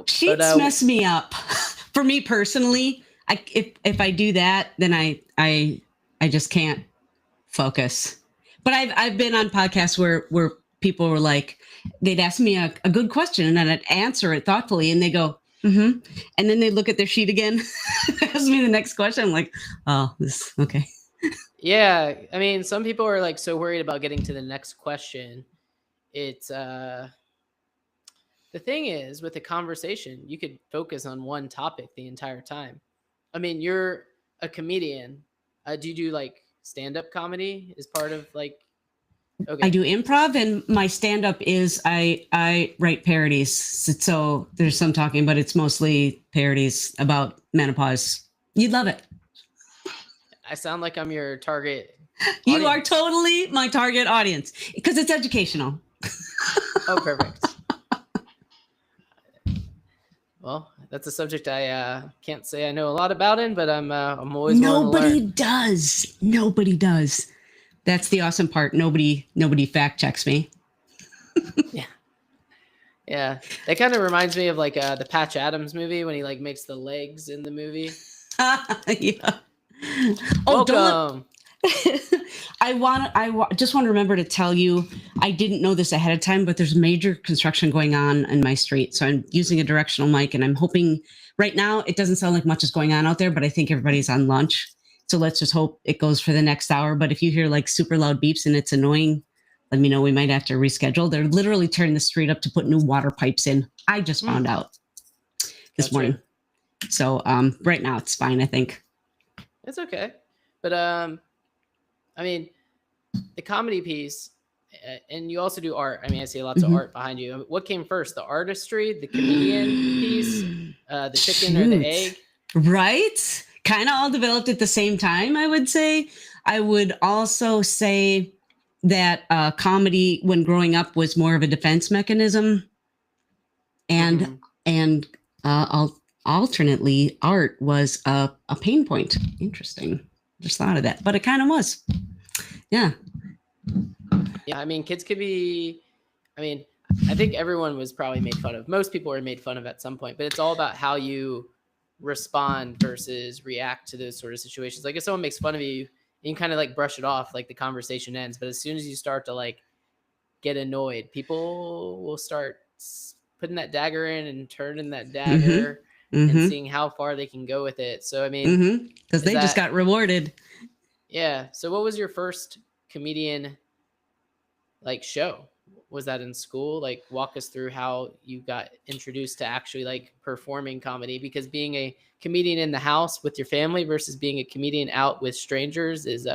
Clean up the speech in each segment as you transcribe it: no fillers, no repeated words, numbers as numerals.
Sheets mess me up. For me personally, if I do that, then I just can't focus. But I've been on podcasts where people were like, they'd ask me a good question and then I'd answer it thoughtfully, and they go, mm-hmm. And then they look at their sheet again, ask me the next question. I'm like, oh, this okay. Yeah, I mean, some people are like so worried about getting to the next question. It's the thing is, with a conversation, you could focus on one topic the entire time. I mean, you're a comedian. Do you do like stand-up comedy as part of like? Okay. I do improv, and my stand-up is I write parodies. So there's some talking, but it's mostly parodies about menopause. You'd love it. I sound like I'm your target audience. You are totally my target audience because it's educational. Oh, perfect. Well, that's a subject I can't say I know a lot about in, but I'm always Nobody does. Nobody does. That's the awesome part. Nobody fact checks me. Yeah. That kind of reminds me of like the Patch Adams movie when he like makes the legs in the movie. Yeah. Welcome. I just want to remember to tell you, I didn't know this ahead of time, but there's major construction going on in my street. So I'm using a directional mic, and I'm hoping right now it doesn't sound like much is going on out there, but I think everybody's on lunch. So let's just hope it goes for the next hour. But if you hear like super loud beeps and it's annoying, let me know. We might have to reschedule. They're literally tearing the street up to put new water pipes in. I just found out this morning. So right now it's fine, I think. It's okay. But I mean, the comedy piece, and you also do art. I mean, I see lots of art behind you. What came first, the artistry, the comedian piece, the chicken or the egg? Right? Kind of all developed at the same time, I would say. I would also say that comedy, when growing up, was more of a defense mechanism. And alternately, art was a pain point. Interesting. Just thought of that, but it kind of was. Yeah. Yeah, I mean, kids could be, I mean, I think everyone was probably made fun of. Most people were made fun of at some point, but it's all about how you respond versus react to those sort of situations. Like if someone makes fun of you, you can kind of like brush it off, like the conversation ends. But as soon as you start to like get annoyed, people will start putting that dagger in and turning that dagger and seeing how far they can go with it. So, I mean, because they just got rewarded. Yeah. So what was your first comedian like show? Was that in school? Like walk us through how you got introduced to actually like performing comedy, because being a comedian in the house with your family versus being a comedian out with strangers is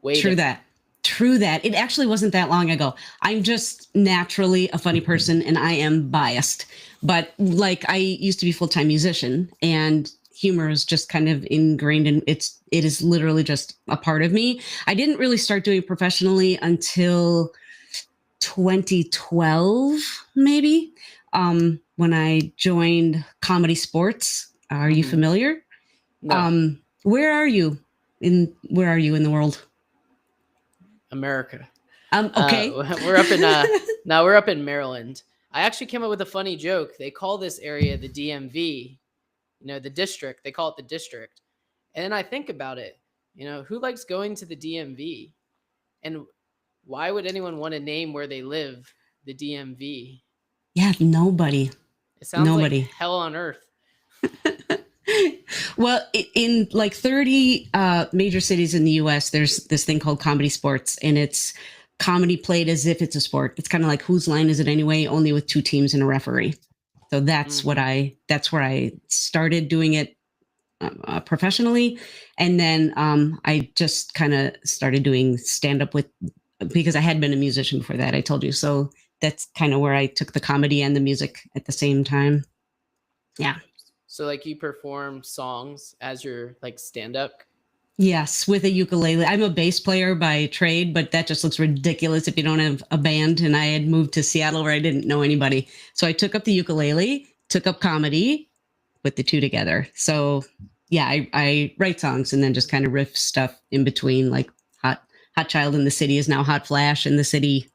way different. True that. It actually wasn't that long ago. I'm just naturally a funny person and I am biased, but like I used to be a full-time musician, and humor is just kind of ingrained in it is literally just a part of me. I didn't really start doing it professionally until 2012, maybe, when I joined Comedy Sports. Are you familiar? No. Where are you in the world? America. Okay. We're up in we're up in Maryland. I actually came up with a funny joke. They call this area the DMV, the district. They call it the district. And I think about it, who likes going to the DMV? And why would anyone want to name where they live the DMV? Yeah, nobody. It sounds like hell on earth. Well, in like 30 major cities in the U.S., there's this thing called Comedy Sports, and it's comedy played as if it's a sport. It's kind of like Whose Line Is It Anyway, only with 2 teams and a referee. So that's where I started doing it professionally. And then I just kind of started doing stand-up because I had been a musician before that, I told you. So that's kind of where I took the comedy and the music at the same time. Yeah. So like you perform songs as your like stand-up? Yes, with a ukulele. I'm a bass player by trade, but that just looks ridiculous if you don't have a band. And I had moved to Seattle where I didn't know anybody. So I took up the ukulele, took up comedy, put the two together. So yeah, I write songs and then just kind of riff stuff in between, like Hot Child in the City is now Hot Flash in the City.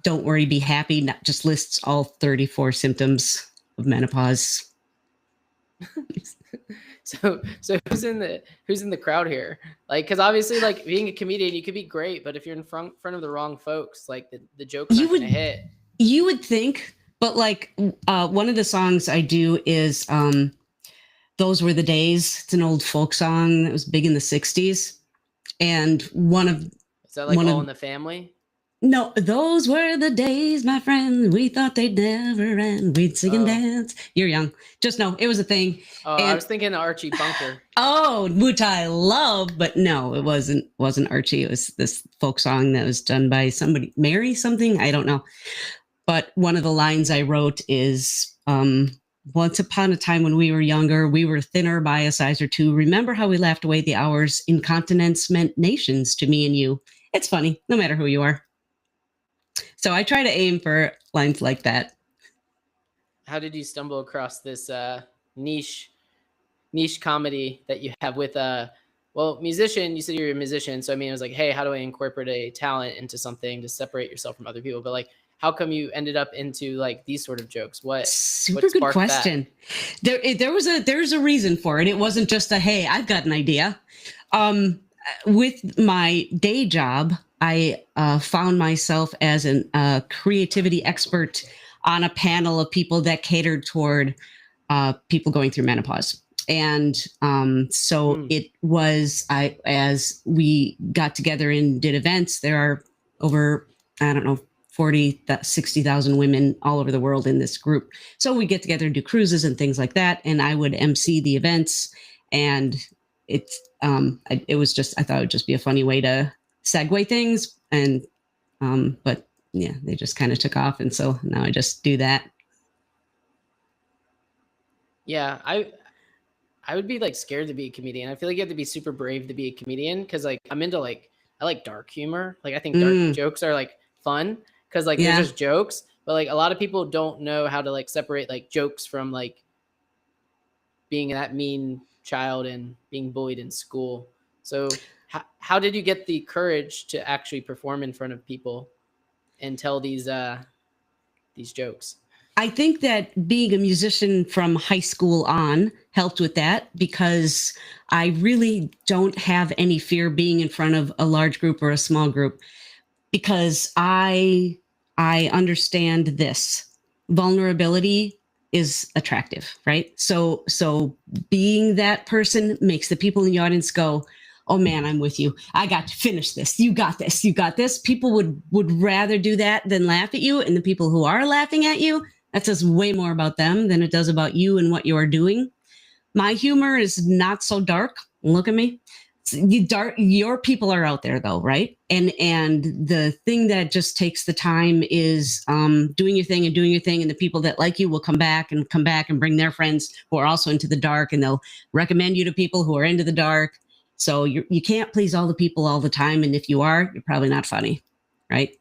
don't worry, be happy, not just lists all 34 symptoms of menopause. So who's in the crowd here? Like, because obviously, like, being a comedian, you could be great, but if you're in front of the wrong folks, like, the jokes aren't gonna hit. You would think, but like one of the songs I do is Those Were the Days. It's an old folk song that was big in the 60s. And Is that like All in the Family? No, those were the days, my friend. We thought they'd never end. We'd sing and dance. You're young. Just know it was a thing. Oh, I was thinking Archie Bunker. Oh, which I love, but no, it wasn't Archie. It was this folk song that was done by somebody, Mary something. I don't know. But one of the lines I wrote is, once upon a time when we were younger, we were thinner by a size or two. Remember how we laughed away the hours? Incontinence meant nations to me and you. It's funny, no matter who you are. So I try to aim for lines like that. How did you stumble across this niche comedy that you have with musician? You said you're a musician, so I mean, it was like, hey, how do I incorporate a talent into something to separate yourself from other people? But like, how come you ended up into like these sort of jokes? Super good question. There's a reason for it. It wasn't just a, hey, I've got an idea. With my day job, I found myself as a creativity expert on a panel of people that catered toward people going through menopause. And so it was, as we got together and did events, there are over, 60,000 women all over the world in this group. So we get together and do cruises and things like that. And I would MC the events. And it was just, I thought it would just be a funny way to segue things. And, but yeah, they just kind of took off. And so now I just do that. Yeah. I would be like scared to be a comedian. I feel like you have to be super brave to be a comedian. Cause like, I like dark humor. Like I think dark jokes are like fun. Cause like they're just jokes, but like a lot of people don't know how to like separate like jokes from like being that mean child and being bullied in school. So how did you get the courage to actually perform in front of people and tell these jokes? I think that being a musician from high school on helped with that, because I really don't have any fear being in front of a large group or a small group, because I understand this. Vulnerability is attractive, right? So being that person makes the people in the audience go, oh man, I'm with you. I got to finish this. You got this. You got this. People would rather do that than laugh at you. And the people who are laughing at you, that says way more about them than it does about you and what you are doing. My humor is not so dark. Look at me. Your people are out there though, right? And the thing that just takes the time is doing your thing, and the people that like you will come back and bring their friends who are also into the dark, and they'll recommend you to people who are into the dark. So you can't please all the people all the time, and if you are, you're probably not funny, right?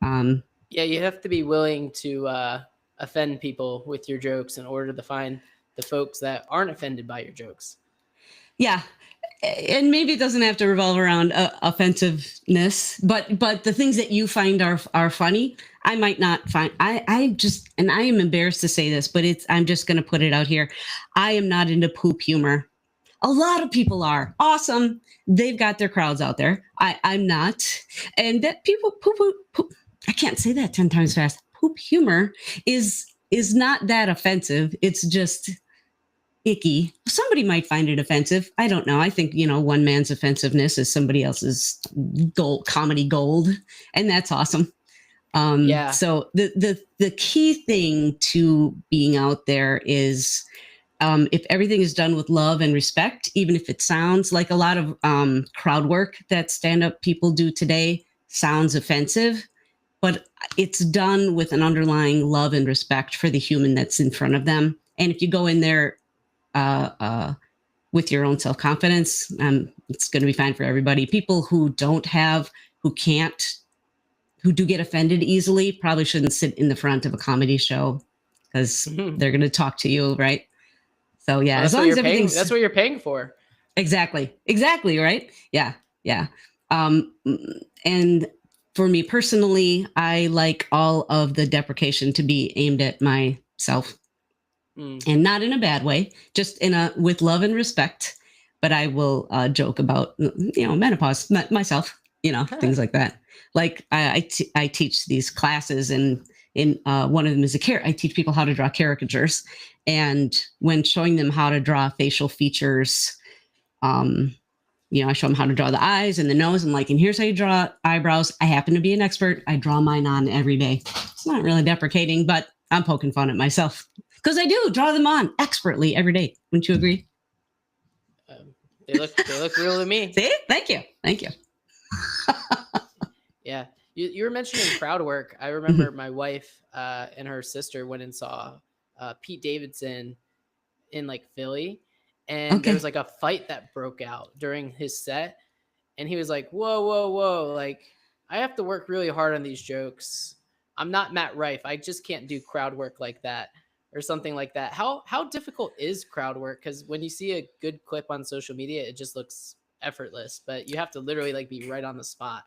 Yeah, you have to be willing to offend people with your jokes in order to find the folks that aren't offended by your jokes. Yeah. And maybe it doesn't have to revolve around offensiveness, but the things that you find are funny, I might not find. I am embarrassed to say this, but I'm just going to put it out here. I am not into poop humor. A lot of people are awesome. They've got their crowds out there. I'm not. And that people poop. I can't say that 10 times fast. Poop humor is not that offensive. It's just icky. Somebody might find it offensive. I don't know. I think, one man's offensiveness is somebody else's comedy gold. And that's awesome. Yeah. So the key thing to being out there is, if everything is done with love and respect, even if it sounds like a lot of crowd work that stand-up people do today sounds offensive, but it's done with an underlying love and respect for the human that's in front of them. And if you go in there with your own self-confidence, it's going to be fine for everybody. People who do get offended easily probably shouldn't sit in the front of a comedy show, because they're going to talk to you, right? So yeah, well, as long as everything's that's what you're paying for. Exactly, right? Yeah. And for me personally, I like all of the deprecation to be aimed at myself, and not in a bad way, just in a with love and respect. But I will joke about menopause myself, things like that. Like I teach these classes, and in one of them is I teach people how to draw caricatures, and when showing them how to draw facial features, I show them how to draw the eyes and the nose. I'm like, and here's how you draw eyebrows. I happen to be an expert. I draw mine on every day. It's not really deprecating, but I'm poking fun at myself because I do draw them on expertly every day. Wouldn't you agree? They look real to me. See? Thank you. Yeah. You were mentioning crowd work. I remember my wife and her sister went and saw Pete Davidson in like Philly, and there was like a fight that broke out during his set, and he was like, whoa, like I have to work really hard on these jokes. I'm not Matt Rife. I just can't do crowd work like that, or something like that. How difficult is crowd work? Because when you see a good clip on social media, it just looks effortless, but you have to literally like be right on the spot.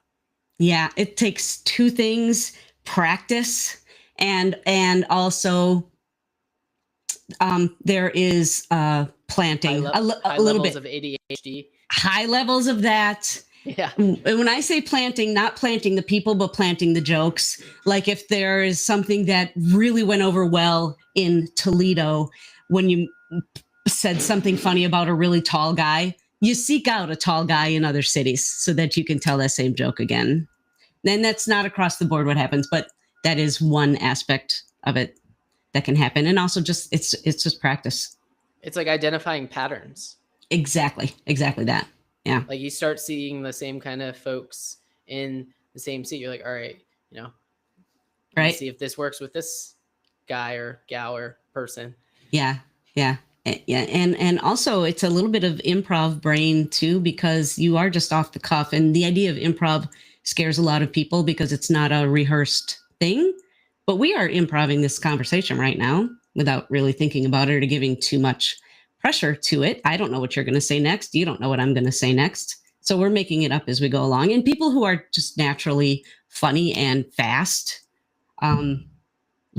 Yeah, it takes two things: practice and also there is planting high a little levels bit of ADHD. high levels of that. Yeah. And when I say planting, not planting the people, but planting the jokes. Like if there is something that really went over well in Toledo, when you said something funny about a really tall guy, you seek out a tall guy in other cities so that you can tell that same joke again. Then that's not across the board what happens, but that is one aspect of it that can happen. And also just it's just practice. It's like identifying patterns. Exactly that. Yeah. Like you start seeing the same kind of folks in the same seat. You're like, all right, right. See if this works with this guy or gal or person. Yeah. And also it's a little bit of improv brain too, because you are just off the cuff, and the idea of improv scares a lot of people because it's not a rehearsed thing. But we are improving this conversation right now without really thinking about it or giving too much pressure to it. I don't know what you're going to say next. You don't know what I'm going to say next. So we're making it up as we go along. And people who are just naturally funny and fast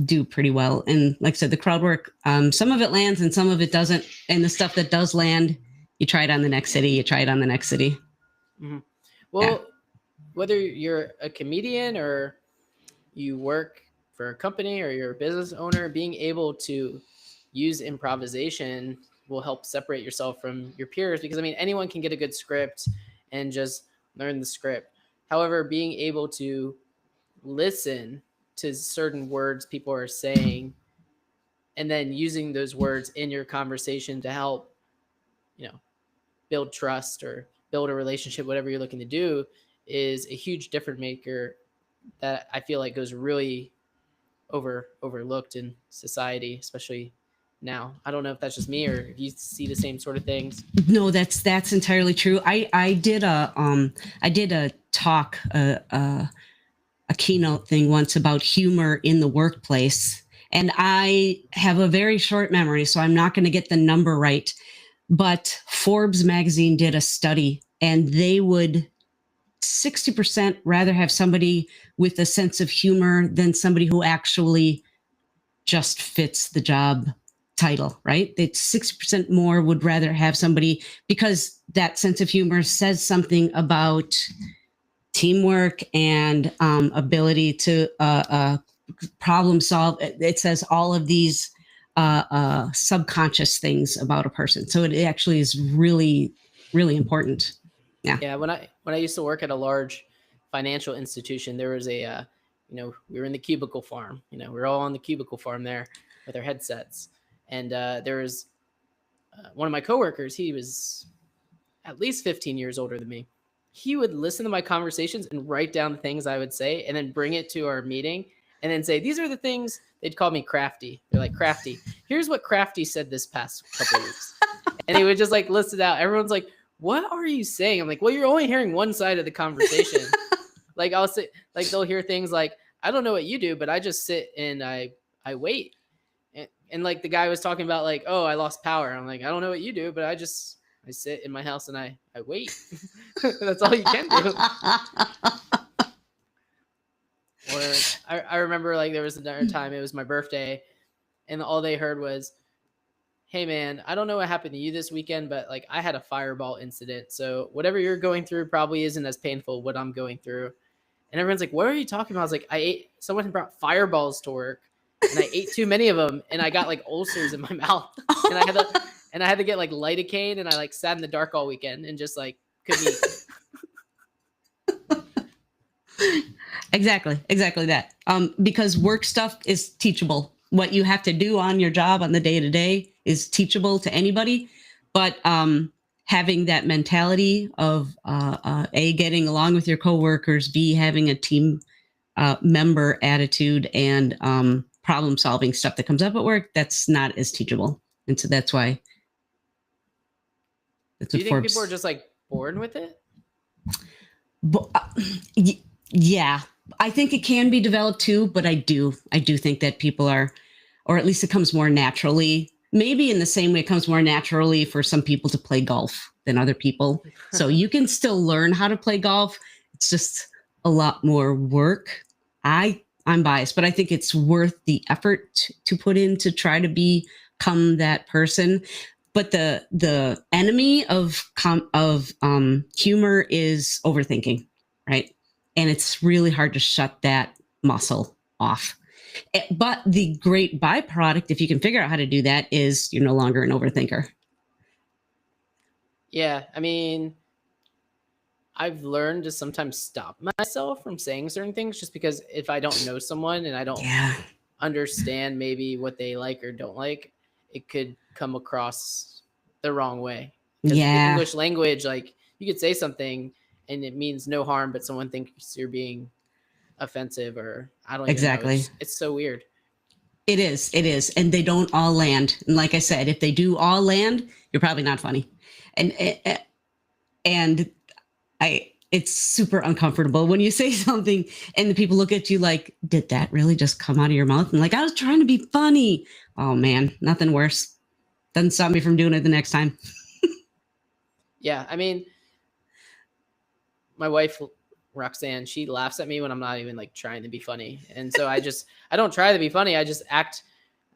do pretty well. And like I said, the crowd work, some of it lands and some of it doesn't. And the stuff that does land, you try it on the next city. Mm-hmm. Well, whether you're a comedian or you work for a company or you're a business owner, being able to use improvisation will help separate yourself from your peers, because anyone can get a good script and just learn the script. However, being able to listen to certain words people are saying and then using those words in your conversation to help, build trust or build a relationship, whatever you're looking to do, is a huge difference maker that I feel like goes really overlooked in society, especially now. I don't know if that's just me or if you see the same sort of things. No, that's entirely true. I did a talk, a keynote thing once about humor in the workplace, and I have a very short memory, so I'm not going to get the number right. But Forbes magazine did a study, and they would 60% rather have somebody with a sense of humor than somebody who actually just fits the job title, right? That 60% more would rather have somebody, because that sense of humor says something about teamwork and ability to problem solve. It says all of these subconscious things about a person. So it actually is really, really important. Yeah. When I used to work at a large financial institution, there was a, we were in the cubicle farm. We were all on the cubicle farm there with our headsets. And there was one of my coworkers. He was at least 15 years older than me. He would listen to my conversations and write down the things I would say and then bring it to our meeting and then say, these are the things. They'd call me Crafty. They're like, Crafty, here's what Crafty said this past couple of weeks. And he would just like list it out. Everyone's like, what are you saying? I'm like, well, you're only hearing one side of the conversation. Like I'll say, like they'll hear things like, I don't know what you do, but I just sit and I wait. And like the guy was talking about like, oh, I lost power. I'm like, I don't know what you do, but I sit in my house and I wait. That's all you can do. Or I remember like there was another time, it was my birthday, and all they heard was, "Hey man, I don't know what happened to you this weekend, but like I had a fireball incident. So whatever you're going through probably isn't as painful what I'm going through." And everyone's like, "What are you talking about?" I was like, someone brought fireballs to work and I ate too many of them and I got like ulcers in my mouth. And I had to get like lidocaine, and I like sat in the dark all weekend and just like couldn't eat. Exactly that. Because work stuff is teachable. What you have to do on your job on the day to day is teachable to anybody. But having that mentality of A, getting along with your coworkers, B, having a team member attitude, and problem solving stuff that comes up at work, that's not as teachable. And so that's why. Do you think people are just like born with it? Yeah, I think it can be developed too, but I do think that people are, or at least it comes more naturally. Maybe in the same way it comes more naturally for some people to play golf than other people. So you can still learn how to play golf. It's just a lot more work. I'm biased, but I think it's worth the effort to put in to try to become that person. But the enemy of humor is overthinking, right? And it's really hard to shut that muscle off. But the great byproduct, if you can figure out how to do that, is you're no longer an overthinker. Yeah, I mean, I've learned to sometimes stop myself from saying certain things just because if I don't know someone and I don't understand maybe what they like or don't like, it could come across the wrong way. The English language, like you could say something and it means no harm, but someone thinks you're being offensive, or I don't even know. It's so weird. It is. And they don't all land. And like I said, if they do all land, you're probably not funny. And it's super uncomfortable when you say something and the people look at you like, did that really just come out of your mouth? And like, I was trying to be funny. Oh man, nothing worse. Doesn't stop me from doing it the next time. Yeah. I mean, my wife, Roxanne, she laughs at me when I'm not even like trying to be funny. And so I don't try to be funny. I just act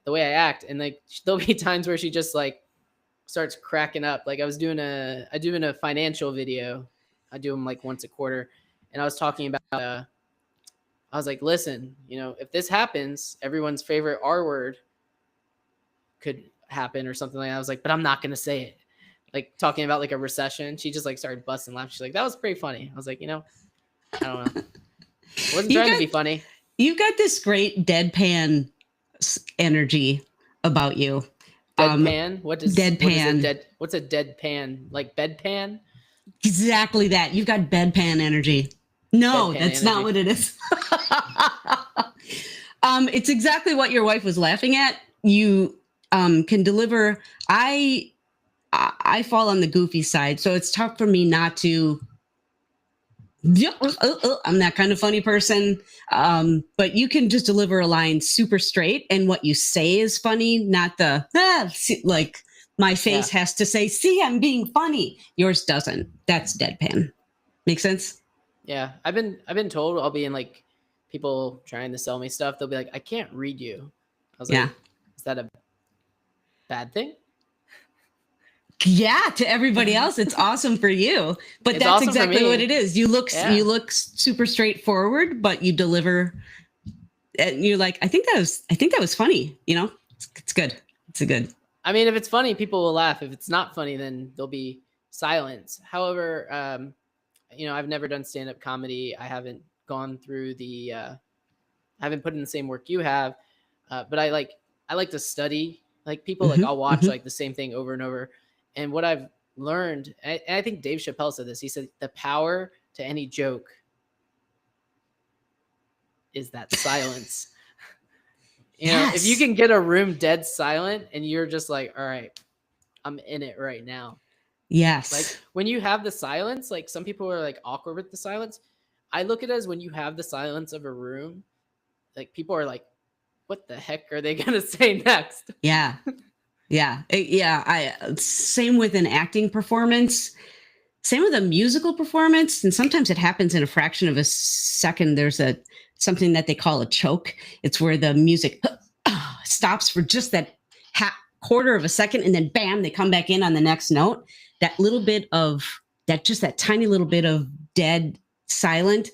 the way I act. And like, there'll be times where she just like starts cracking up. Like I do in a financial video. I do them like once a quarter. And I was talking about, I was like, listen, if this happens, everyone's favorite R word could happen or something like that. I was like, but I'm not going to say it. Like talking about like a recession. She just like started busting laughing. She's like, that was pretty funny. I was like, I don't know. I wasn't trying to be funny. You've got this great deadpan energy about you. Deadpan? Deadpan? What's a deadpan? Like bedpan? Exactly that. You've got bedpan energy. No, deadpan that's energy. Not what it is. It's exactly what your wife was laughing at. You can deliver. I fall on the goofy side, so it's tough for me not to. I'm that kind of funny person. But you can just deliver a line super straight, and what you say is funny, not the like my face has to say, see, I'm being funny. Yours doesn't. That's deadpan. Make sense? Yeah. I've been told I'll be in like people trying to sell me stuff. They'll be like, I can't read you. I was like, is that a bad thing? Yeah, to everybody else, it's awesome for you. But that's awesome exactly what it is. You look super straightforward, but you deliver. And you're like, I think that was funny. It's good. It's a good. I mean, if it's funny, people will laugh. If it's not funny, then there'll be silence. However, I've never done stand-up comedy. I haven't gone through I haven't put in the same work you have. But I like to study. Like people, like I'll watch like the same thing over and over. And what I've learned, and I think Dave Chappelle said this, he said, the power to any joke is that silence. If you can get a room dead silent and you're just like, all right, I'm in it right now. Yes. Like when you have the silence, like some people are like awkward with the silence. I look at it as when you have the silence of a room, like people are like, what the heck are they going to say next? Yeah. Yeah. Same with an acting performance, same with a musical performance. And sometimes it happens in a fraction of a second. There's a something that they call a choke. It's where the music stops for just that quarter of a second, and then bam, they come back in on the next note. That little bit of that, just that tiny little bit of dead silent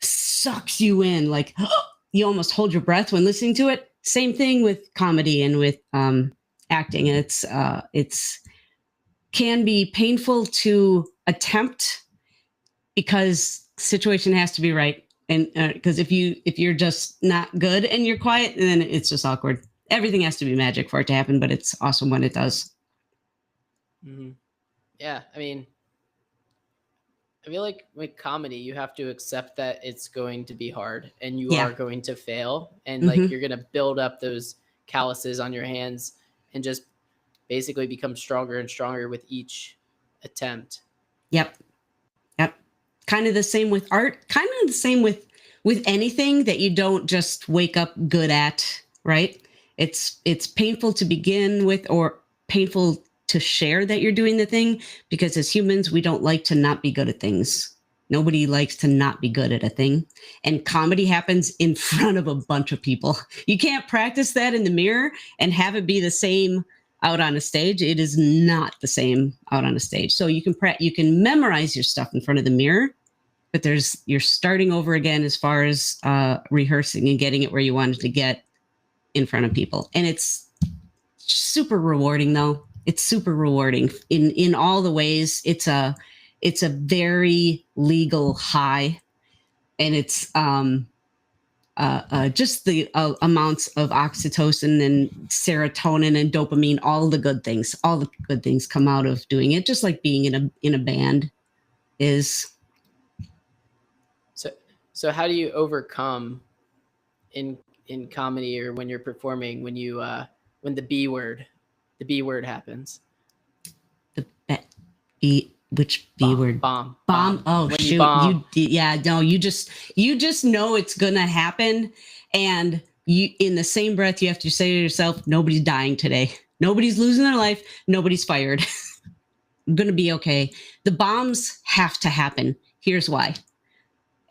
sucks you in. Like you almost hold your breath when listening to it. Same thing with comedy and with acting. And it's can be painful to attempt because situation has to be right. And because if you're just not good and you're quiet, then it's just awkward. Everything has to be magic for it to happen, but it's awesome when it does. Mm-hmm. Yeah, I mean, I feel like with comedy, you have to accept that it's going to be hard and you are going to fail. And like you're going to build up those calluses on your hands and just basically become stronger and stronger with each attempt. Yep. Kind of the same with art, kind of the same with anything that you don't just wake up good at, right? It's painful to begin with or painful to share that you're doing the thing, because as humans, we don't like to not be good at things. Nobody likes to not be good at a thing. And comedy happens in front of a bunch of people. You can't practice that in the mirror and have it be the same out on a stage. It is not the same out on a stage. So you can memorize your stuff in front of the mirror, but you're starting over again as far as rehearsing and getting it where you wanted to get in front of people. And it's super rewarding though. It's super rewarding in all the ways. It's a very legal high, and it's just the amounts of oxytocin and serotonin and dopamine, all the good things come out of doing it, just like being in a band is. So how do you overcome in comedy or when you're performing, when you when the B word happens? Which B word? Bomb. Oh, when shoot. You just know it's gonna happen. And you, in the same breath, you have to say to yourself, nobody's dying today. Nobody's losing their life. Nobody's fired. I'm gonna be okay. The bombs have to happen. Here's why.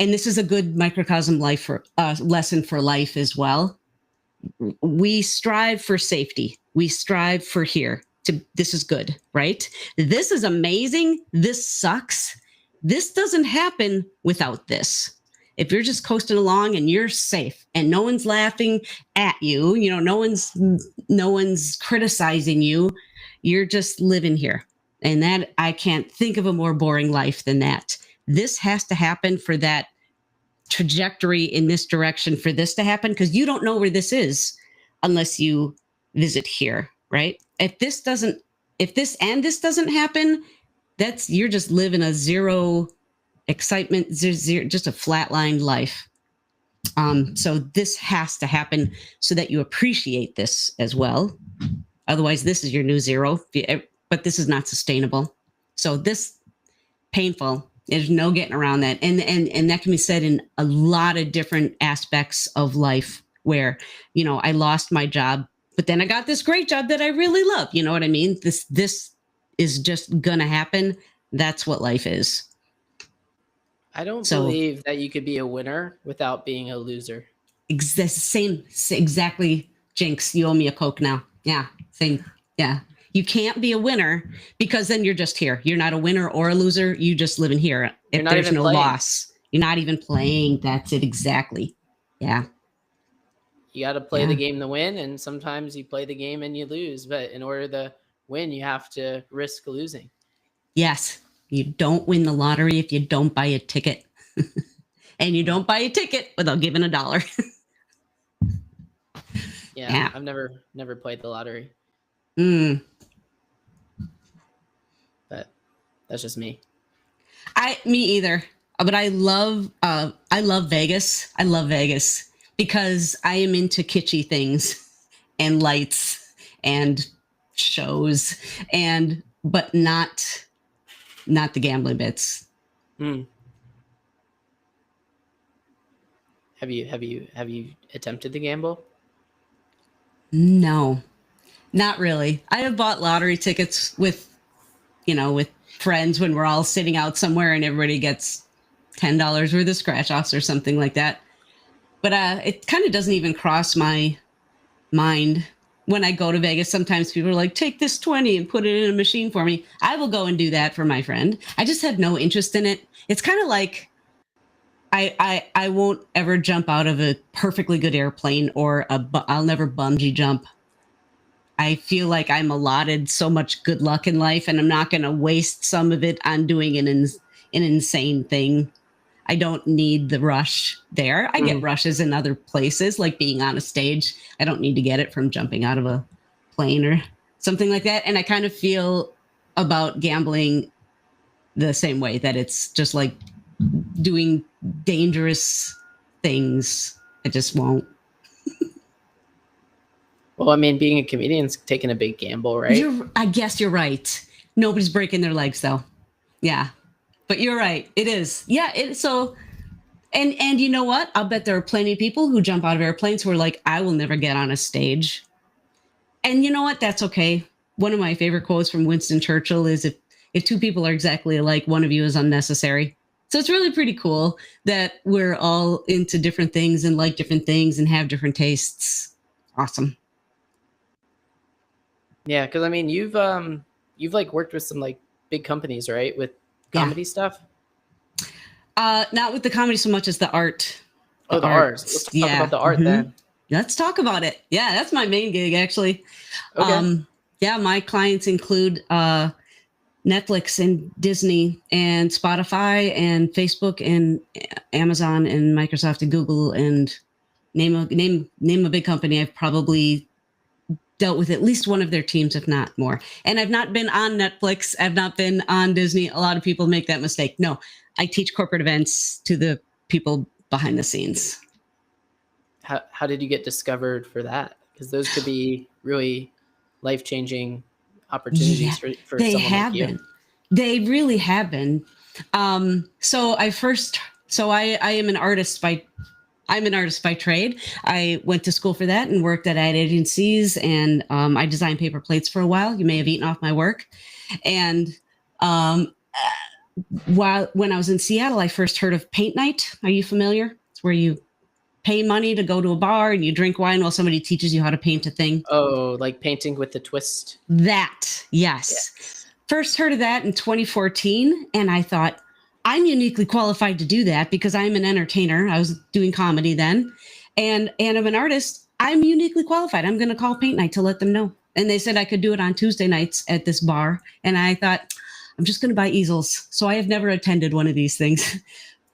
And this is a good microcosm lesson for life as well. We strive for safety. We strive for here. This is good, right? This is amazing. This sucks. This doesn't happen without this. If you're just coasting along and you're safe and no one's laughing at you, no one's criticizing you, you're just living here. And that, I can't think of a more boring life than that. This has to happen for that trajectory in this direction for this to happen, because you don't know where this is unless you visit here, right? If this doesn't happen, you're just living a zero excitement, just a flatlined life. So this has to happen so that you appreciate this as well. Otherwise, this is your new zero, but this is not sustainable. So this painful. There's no getting around that. And that can be said in a lot of different aspects of life where, I lost my job, but then I got this great job that I really love. You know what I mean? This is just going to happen. That's what life is. I don't believe that you could be a winner without being a loser. Exactly. Jinx, you owe me a Coke now. Yeah. Same. Yeah. You can't be a winner because then you're just here. You're not a winner or a loser. You just live in here. If there's no loss, you're not even playing. That's it. Exactly. Yeah. You got to play the game to win. And sometimes you play the game and you lose. But in order to win, you have to risk losing. Yes. You don't win the lottery if you don't buy a ticket. And you don't buy a ticket without giving $1. Yeah. I've never played the lottery. But that's just me. Me either. But I love Vegas. I love Vegas because I am into kitschy things and lights and shows but not the gambling bits. Have you attempted to gamble? No, not really. I have bought lottery tickets with friends when we're all sitting out somewhere and everybody gets $10 worth of scratch offs or something like that. But it kind of doesn't even cross my mind when I go to Vegas. Sometimes people are like, take this 20 and put it in a machine for me. I will go and do that for my friend. I just have no interest in it. It's kind of like I won't ever jump out of a perfectly good airplane, or I'll never bungee jump. I feel like I'm allotted so much good luck in life, and I'm not going to waste some of it on doing an insane thing. I don't need the rush there. I get rushes in other places, like being on a stage. I don't need to get it from jumping out of a plane or something like that. And I kind of feel about gambling the same way, that it's just like doing dangerous things. I just won't. Well, I mean, being a comedian's taking a big gamble, right? I guess you're right. Nobody's breaking their legs, though. Yeah. But you're right. It is. Yeah. And you know what? I'll bet there are plenty of people who jump out of airplanes who are like, I will never get on a stage. And you know what? That's okay. One of my favorite quotes from Winston Churchill is, if two people are exactly alike, one of you is unnecessary. So it's really pretty cool that we're all into different things and like different things and have different tastes. Awesome. Yeah, because I mean, you've like worked with some like big companies, right? With comedy stuff. Not with the comedy so much as the art. The art. Let's talk about the art then. Let's talk about it. Yeah, that's my main gig, actually. Okay. Yeah, my clients include Netflix and Disney and Spotify and Facebook and Amazon and Microsoft and Google, and name a big company. I've probably dealt with at least one of their teams, if not more. And I've not been on Netflix. I've not been on Disney. A lot of people make that mistake. No, I teach corporate events to the people behind the scenes. How did you get discovered for that? Because those could be really life-changing opportunities for they someone have like you. been. They really have been. So I am an artist by trade. I went to school for that and worked at ad agencies, and I designed paper plates for a while. You may have eaten off my work. And when I was in Seattle, I first heard of paint night. Are you familiar? It's where you pay money to go to a bar and you drink wine while somebody teaches you how to paint a thing. Oh, like painting with the twist. That, yes. First heard of that in 2014, and I thought, I'm uniquely qualified to do that because I'm an entertainer. I was doing comedy then, and I'm an artist. I'm uniquely qualified. I'm going to call paint night to let them know. And they said I could do it on Tuesday nights at this bar. And I thought, I'm just going to buy easels. So I have never attended one of these things,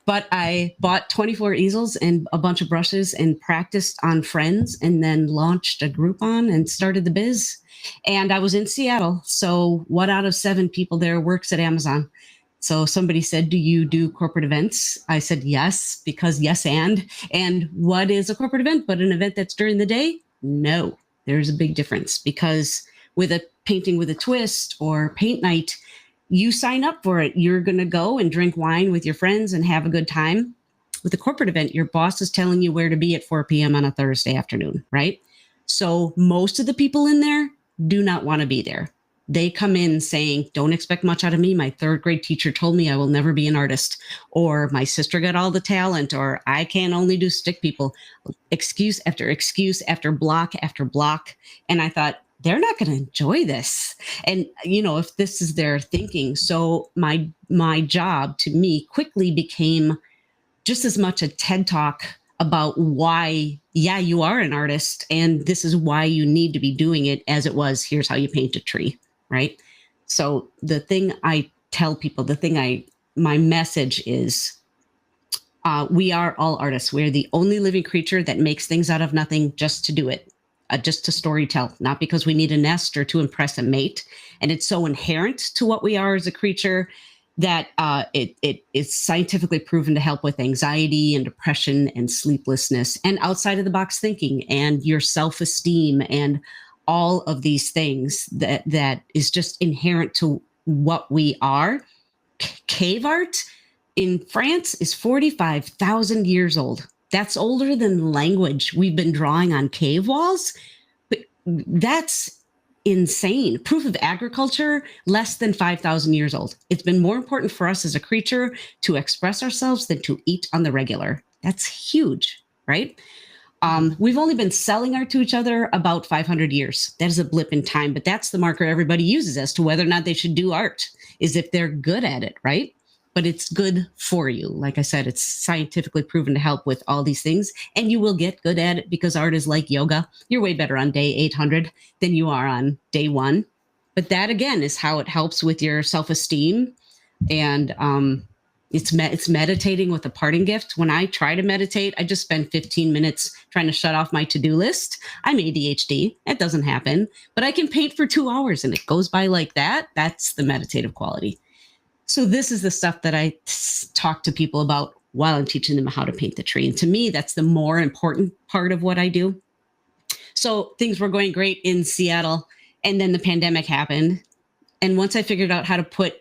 but I bought 24 easels and a bunch of brushes and practiced on friends, and then launched a Groupon and started the biz. And I was in Seattle. So what out of 7 people there works at Amazon? So somebody said, do you do corporate events? I said, yes, because yes, and what is a corporate event but an event that's during the day? No, there's a big difference, because with a painting with a twist or paint night, you sign up for it. You're going to go and drink wine with your friends and have a good time. With a corporate event, your boss is telling you where to be at 4 p.m. on a Thursday afternoon, right? So most of the people in there do not want to be there. They come in saying, don't expect much out of me. My 3rd grade teacher told me I will never be an artist, or my sister got all the talent, or I can only do stick people. Excuse after block after block. And I thought, they're not going to enjoy this. And, if this is their thinking. So my job, to me, quickly became just as much a TED Talk about why, yeah, you are an artist, and this is why you need to be doing it, as it was, here's how you paint a tree. Right. So the thing I tell people, my message is, we are all artists. We're the only living creature that makes things out of nothing just to do it, just to storytell, not because we need a nest or to impress a mate. And it's so inherent to what we are as a creature that it is scientifically proven to help with anxiety and depression and sleeplessness and outside of the box thinking and your self-esteem and all of these things that is just inherent to what we are. Cave art in France is 45,000 years old. That's older than language. We've been drawing on cave walls, but that's insane. Proof of agriculture, less than 5,000 years old. It's been more important for us as a creature to express ourselves than to eat on the regular. That's huge. right? We've only been selling art to each other about 500 years. That is a blip in time, but that's the marker everybody uses as to whether or not they should do art, is if they're good at it, right? But it's good for you. Like I said, it's scientifically proven to help with all these things, and you will get good at it because art is like yoga. You're way better on day 800 than you are on day 1. But that, again, is how it helps with your self-esteem. And it's meditating with a parting gift. When I try to meditate, I just spend 15 minutes trying to shut off my to-do list. I'm ADHD. That doesn't happen. But I can paint for 2 hours and it goes by like that. That's the meditative quality. So this is the stuff that I talk to people about while I'm teaching them how to paint the tree. And to me, that's the more important part of what I do. So things were going great in Seattle, and then the pandemic happened. And once I figured out how to put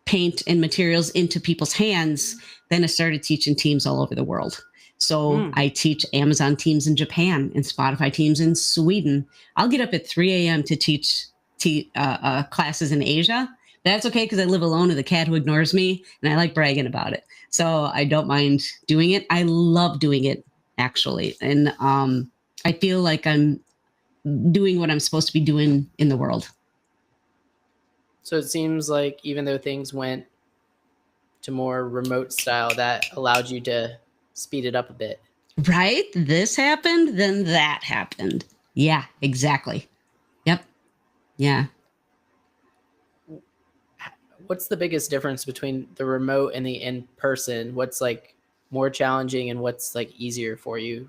paint and materials into people's hands, then I started teaching teams all over the world. So I teach Amazon teams in Japan and Spotify teams in Sweden. I'll get up at 3 a.m. to teach classes in Asia. That's okay because I live alone with a cat who ignores me, and I like bragging about it. So I don't mind doing it. I love doing it, actually. And I feel like I'm doing what I'm supposed to be doing in the world. So it seems like even though things went to more remote style, that allowed you to speed it up a bit. Right? This happened, then that happened. Yeah, exactly. Yep. Yeah. What's the biggest difference between the remote and the in-person? What's like more challenging and what's like easier for you?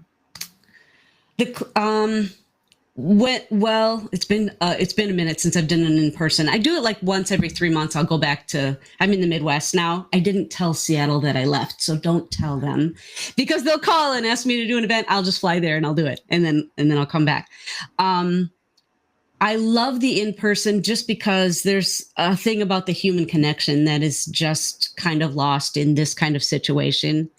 Well, it's been a minute since I've done an in-person. I do it like once every 3 months. I'll go back to, I'm in the Midwest now. I didn't tell Seattle that I left, so don't tell them, because they'll call and ask me to do an event. I'll just fly there and I'll do it. And then I'll come back. I love the in-person just because there's a thing about the human connection that is just kind of lost in this kind of situation.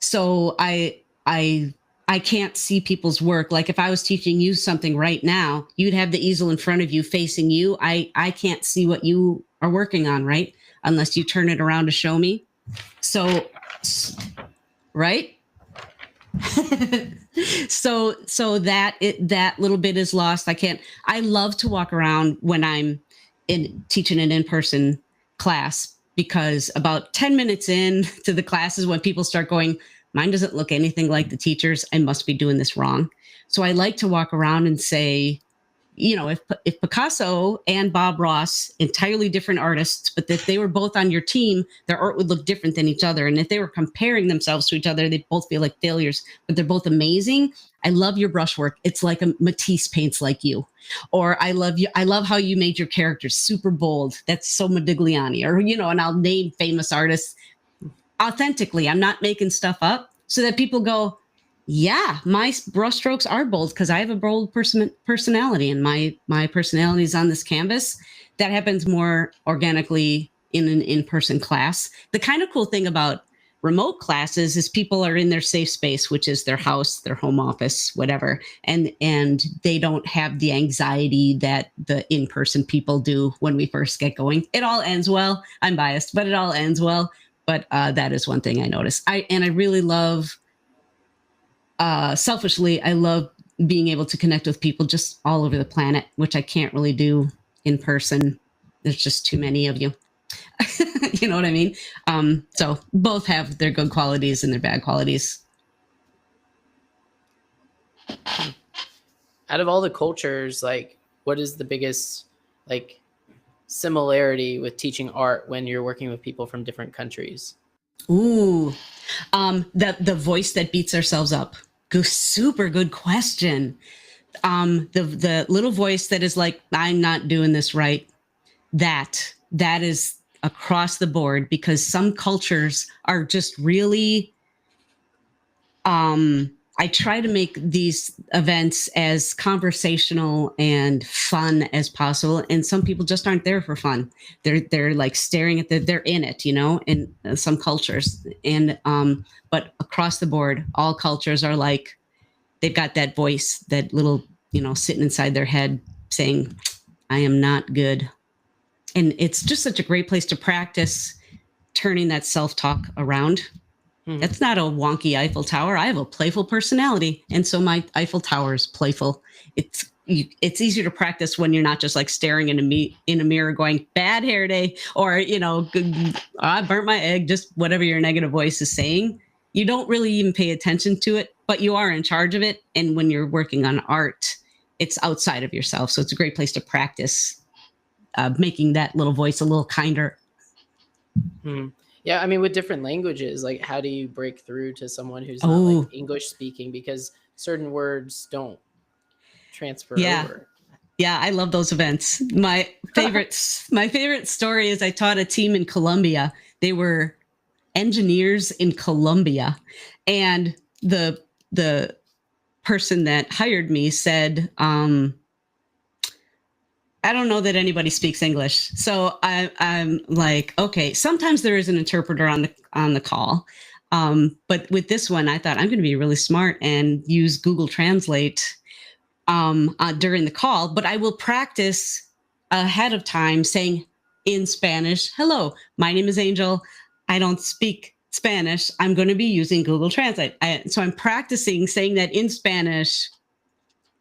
So I can't see people's work. Like if I was teaching you something right now, you'd have the easel in front of you facing you. I can't see what you are working on, right? Unless you turn it around to show me. So, right? so that little bit is lost. I love to walk around when I'm teaching an in-person class, because about 10 minutes in to the classes, when people start going, mine doesn't look anything like the teacher's, I must be doing this wrong. So I like to walk around and say, you know, if Picasso and Bob Ross, entirely different artists, but if they were both on your team, their art would look different than each other. And if they were comparing themselves to each other, they'd both feel like failures, but they're both amazing. I love your brushwork. It's like a Matisse paints like you. Or I love how you made your characters super bold. That's so Modigliani. Or, you know, and I'll name famous artists authentically. I'm not making stuff up, so that people go, yeah, my brushstrokes are bold because I have a bold personality, and my personality is on this canvas. That happens more organically in an in-person class. The kind of cool thing about remote classes is people are in their safe space, which is their house, their home office, whatever, and they don't have the anxiety that the in-person people do when we first get going. It all ends well. I'm biased, but it all ends well. But that is one thing I noticed. I really love, selfishly, I love being able to connect with people just all over the planet, which I can't really do in person. There's just too many of you. You know what I mean? So both have their good qualities and their bad qualities. Out of all the cultures, like, what is the biggest, like, similarity with teaching art when you're working with people from different countries? Ooh, the voice that beats ourselves up. Super good question. The little voice that is like, I'm not doing this right. That is across the board, because some cultures are just really, I try to make these events as conversational and fun as possible. And some people just aren't there for fun. They're like staring at they're in it, you know, in some cultures. And, but across the board, all cultures are like, they've got that voice, that little, you know, sitting inside their head saying, I am not good. And it's just such a great place to practice turning that self-talk around. Mhm. That's not a wonky Eiffel Tower. I have a playful personality. And so my Eiffel Tower is playful. It's easier to practice when you're not just like staring in a mirror going, bad hair day, or, I burnt my egg, just whatever your negative voice is saying. You don't really even pay attention to it, but you are in charge of it. And when you're working on art, it's outside of yourself. So it's a great place to practice making that little voice a little kinder. Mhm. Yeah, I mean, with different languages, like how do you break through to someone who's not Oh, like English speaking because certain words don't transfer yeah. over? Yeah, I love those events. My favorite story is I taught a team in Colombia. They were engineers in Colombia, and the person that hired me said, I don't know that anybody speaks English. So I'm like, okay, sometimes there is an interpreter on the call. But with this one, I thought I'm going to be really smart and use Google Translate during the call, but I will practice ahead of time saying in Spanish, hello, my name is Angel. I don't speak Spanish. I'm going to be using Google Translate. So I'm practicing saying that in Spanish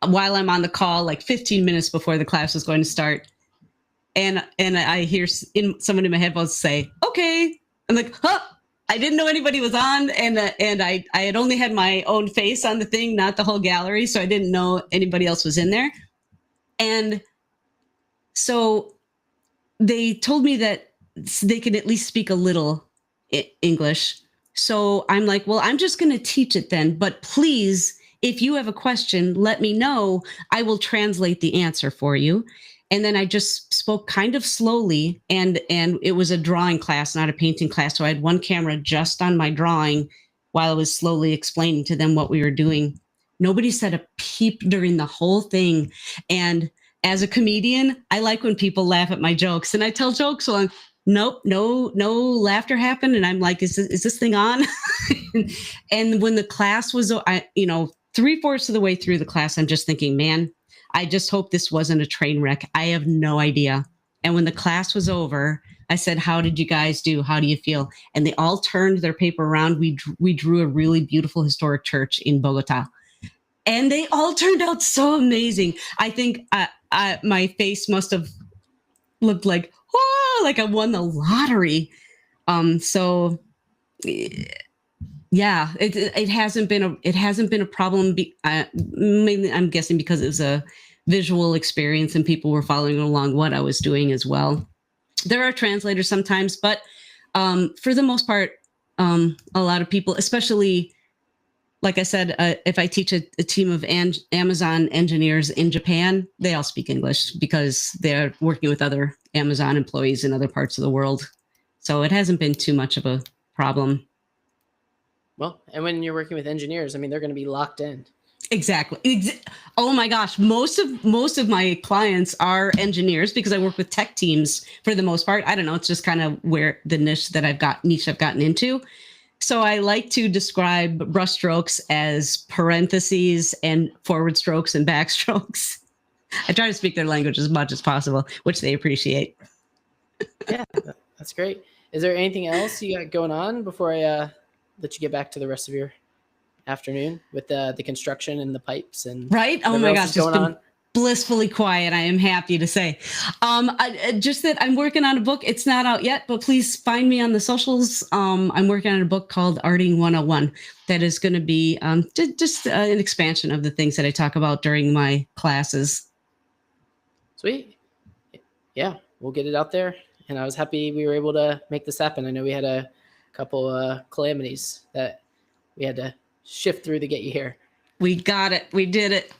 while I'm on the call, like 15 minutes before the class was going to start. And I hear someone in my headphones say, okay. I'm like, huh. I didn't know anybody was on, and I had only had my own face on the thing, not the whole gallery, so I didn't know anybody else was in there. And so they told me that they could at least speak a little English. So I'm like, well, I'm just going to teach it then, but please, if you have a question, let me know. I will translate the answer for you. And then I just spoke kind of slowly, and it was a drawing class, not a painting class. So I had one camera just on my drawing while I was slowly explaining to them what we were doing. Nobody said a peep during the whole thing. And as a comedian, I like when people laugh at my jokes, and I tell jokes. So I'm, nope, no laughter happened. And I'm like, is this thing on? And when the class was, 3/4 of the way through the class, I'm just thinking, man, I just hope this wasn't a train wreck. I have no idea. And when the class was over, I said, how did you guys do? How do you feel? And they all turned their paper around. We drew a really beautiful historic church in Bogota. And they all turned out so amazing. I think my face must have looked like, oh, like I won the lottery. So yeah, it hasn't been a problem. Mainly, I'm guessing because it was a visual experience and people were following along what I was doing as well. There are translators sometimes, but for the most part, a lot of people, especially, like I said, if I teach a team of Amazon engineers in Japan, they all speak English because they're working with other Amazon employees in other parts of the world. So it hasn't been too much of a problem. Well, and when you're working with engineers, I mean, they're going to be locked in. Exactly. Oh my gosh, most of my clients are engineers because I work with tech teams for the most part. I don't know, it's just kind of where the niche I've gotten into. So I like to describe brushstrokes as parentheses and forward strokes and backstrokes. I try to speak their language as much as possible, which they appreciate. Yeah, that's great. Is there anything else you got going on before I let you get back to the rest of your afternoon with the construction and the pipes and right? Oh my gosh, going on? Blissfully quiet, I am happy to say. Just that I'm working on a book. It's not out yet, but please find me on the socials. I'm working on a book called Arting 101 that is going to be just an expansion of the things that I talk about during my classes. Sweet. Yeah, we'll get it out there. And I was happy we were able to make this happen. I know we had a couple calamities that we had to shift through to get you here. We got it. We did it.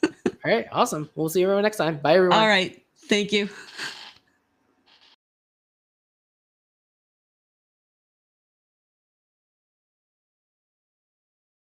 All right. Awesome. We'll see everyone next time. Bye, everyone. All right. Thank you.